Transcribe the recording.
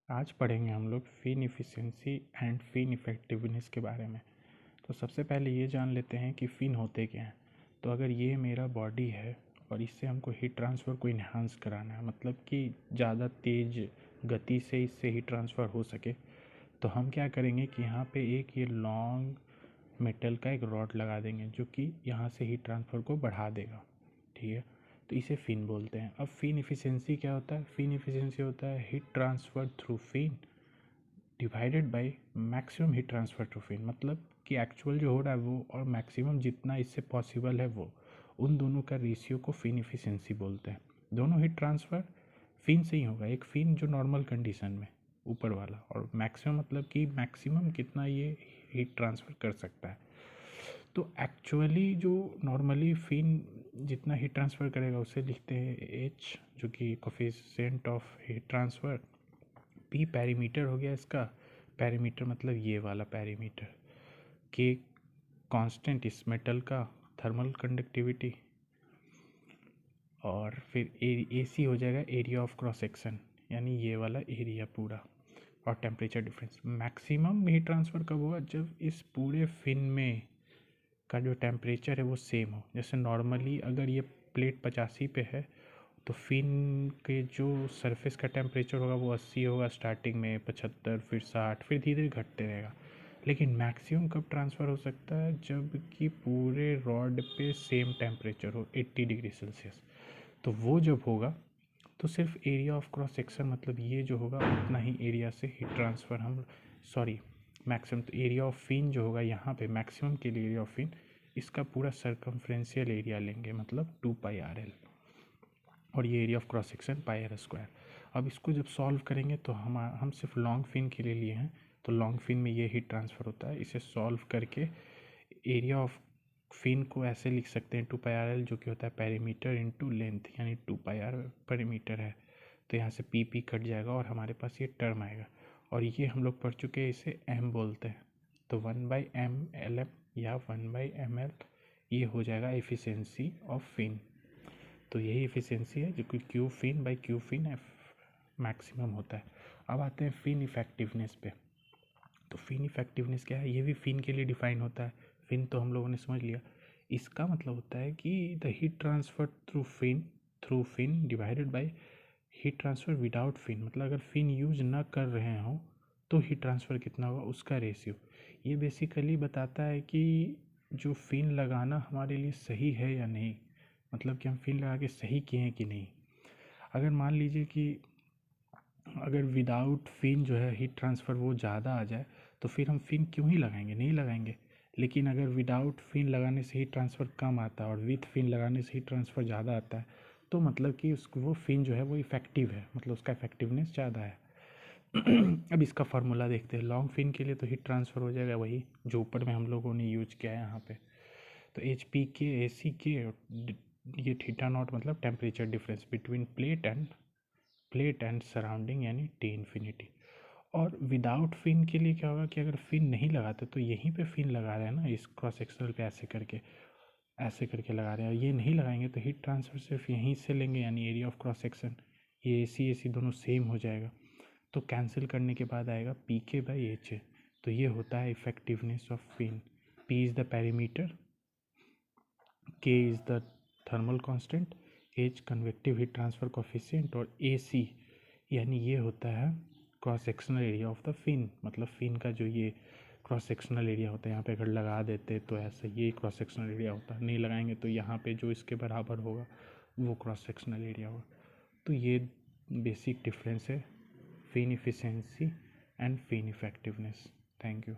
आज पढ़ेंगे हम लोग फ़िन इफ़िशियंसी एंड फ़िन इफ़ेक्टिवनेस के बारे में। तो सबसे पहले ये जान लेते हैं कि फ़िन होते क्या हैं। तो अगर ये मेरा बॉडी है और इससे हमको हीट ट्रांसफ़र को इन्हांस कराना है, मतलब कि ज़्यादा तेज़ गति से इससे हीट ट्रांसफ़र हो सके, तो हम क्या करेंगे कि यहाँ पे एक ये लॉन्ग मेटल का एक रॉड लगा देंगे जो कि यहाँ से हीट ट्रांसफ़र को बढ़ा देगा। ठीक है, तो इसे फ़िन बोलते हैं। अब फ़िन इफ़िशियंसी क्या होता है? फ़िन इफ़िशियंसी होता है heat transfer through fin divided by maximum heat transfer to fin. मतलब कि एक्चुअल जो हो रहा है वो और मैक्सिमम जितना इससे पॉसिबल है वो, उन दोनों का रेशियो को फ़िन इफ़िशियंसी बोलते हैं। दोनों हीट ट्रांसफ़र फ़िन से ही होगा। एक फ़िन जो नॉर्मल कंडीशन में ऊपर वाला, और मैक्सिमम मतलब कि मैक्सिमम कितना ये हीट ट्रांसफ़र कर सकता है। तो एक्चुअली जो नॉर्मली फ़िन जितना हीट ट्रांसफ़र करेगा उसे लिखते हैं एच, जो कि coefficient of heat transfer. P perimeter हो गया इसका। पैरीमीटर मतलब ये वाला पैरीमीटर। के कांस्टेंट इस मेटल का थर्मल कंडक्टिविटी, और फिर ए सी हो जाएगा एरिया ऑफ क्रॉस सेक्शन, यानी ये वाला एरिया पूरा, और temperature difference. Maximum heat transfer कब होगा? जब इस पूरे फिन में का जो टेम्परेचर है वो सेम हो। जैसे नॉर्मली अगर ये प्लेट 85 पे है तो फिन के जो सरफेस का टेम्परेचर होगा वो 80 होगा स्टार्टिंग में, 75, फिर 60, फिर धीरे धीरे घटते रहेगा। लेकिन मैक्सिमम कब ट्रांसफ़र हो सकता है? जब कि पूरे रॉड पे सेम टेम्परेचर हो 80 डिग्री सेल्सियस। तो वो जब होगा तो सिर्फ एरिया ऑफ क्रॉस सेक्शन, मतलब ये जो होगा उतना ही एरिया से हीट ट्रांसफ़र मैक्सिमम। तो एरिया ऑफ फिन जो होगा यहाँ पे मैक्सिमम के लिए एरिया ऑफ फिन, इसका पूरा सर्कमफ्रेंशियल एरिया लेंगे, मतलब 2πRL, और ये area of cross section πr²। अब इसको जब सॉल्व करेंगे तो हम सिर्फ लॉन्ग फिन के लिए लिए हैं, तो लॉन्ग फिन में ये हीट ट्रांसफ़र होता है। इसे सॉल्व करके एरिया ऑफ फिन को ऐसे लिख सकते हैं 2πRL, जो कि होता है पेरीमीटर इंटू लेंथ, यानी 2πR पेरीमीटर है। तो यहाँ से पी कट जाएगा और हमारे पास ये टर्म आएगा, और ये हम लोग पढ़ चुके हैं, इसे m बोलते हैं। तो 1/mLm या 1/mL ये हो जाएगा एफिशिएंसी ऑफ फिन। तो यही एफिशिएंसी है जो कि Q fin by Q fin maximum होता है। अब आते हैं फिन इफेक्टिवनेस पे। तो फिन इफेक्टिवनेस क्या है? ये भी फिन के लिए डिफाइन होता है। फिन तो हम लोगों ने समझ लिया। इसका मतलब होता है कि the heat transfer through fin divided by heat transfer without fin. मतलब अगर फिन यूज ना कर रहे हों तो हीट ट्रांसफ़र कितना होगा, उसका रेशियो। ये बेसिकली बताता है कि जो फिन लगाना हमारे लिए सही है या नहीं, मतलब कि हम फिन लगा के सही किए हैं कि नहीं। अगर मान लीजिए कि अगर विदाउट फिन जो है हीट ट्रांसफ़र वो ज़्यादा आ जाए तो फिर हम फिन क्यों ही लगाएंगे, नहीं लगाएंगे। लेकिन अगर विदाउट फिन लगाने से हीट ट्रांसफ़र कम आता है और विथ फिन लगाने से हीट ट्रांसफ़र ज़्यादा आता है, तो मतलब कि उसको वो फिन जो है वो इफ़ेक्टिव है, मतलब उसका इफ़ेक्टिवनेस ज़्यादा है। अब इसका फार्मूला देखते हैं। लॉन्ग फिन के लिए तो हीट ट्रांसफ़र हो जाएगा वही जो ऊपर में हम लोगों ने यूज किया है यहाँ पे। तो एच पी के ए सी के, ये थीटा नॉट मतलब temperature difference between plate and surrounding, यानी टी इन्फिनिटी। और विदाउट फिन के लिए क्या होगा कि अगर फिन नहीं लगाते तो यहीं पे फिन लगा रहे हैं ना, इस क्रॉस सेक्शनल पे ऐसे करके लगा रहे हैं, और ये नहीं लगाएंगे तो हीट ट्रांसफ़र सिर्फ यहीं से लेंगे, यानी एरिया ऑफ क्रॉस सेक्शन ये ए सी दोनों सेम हो जाएगा। तो कैंसिल करने के बाद आएगा पी के बाई एच। तो ये होता है effectiveness of fin. P is the perimeter, K is the thermal constant, H convective heat transfer coefficient, और ए सी यानी ये होता है cross sectional area of the fin. मतलब फिन का जो ये क्रॉस सेक्शनल एरिया होता है, यहाँ पे अगर लगा देते तो ऐसे ये क्रॉस सेक्शनल एरिया होता है, नहीं लगाएंगे तो यहाँ पे जो इसके बराबर होगा वो क्रॉस सेक्शनल एरिया होगा। तो ये बेसिक डिफरेंस है fin efficiency and fin effectiveness. Thank you.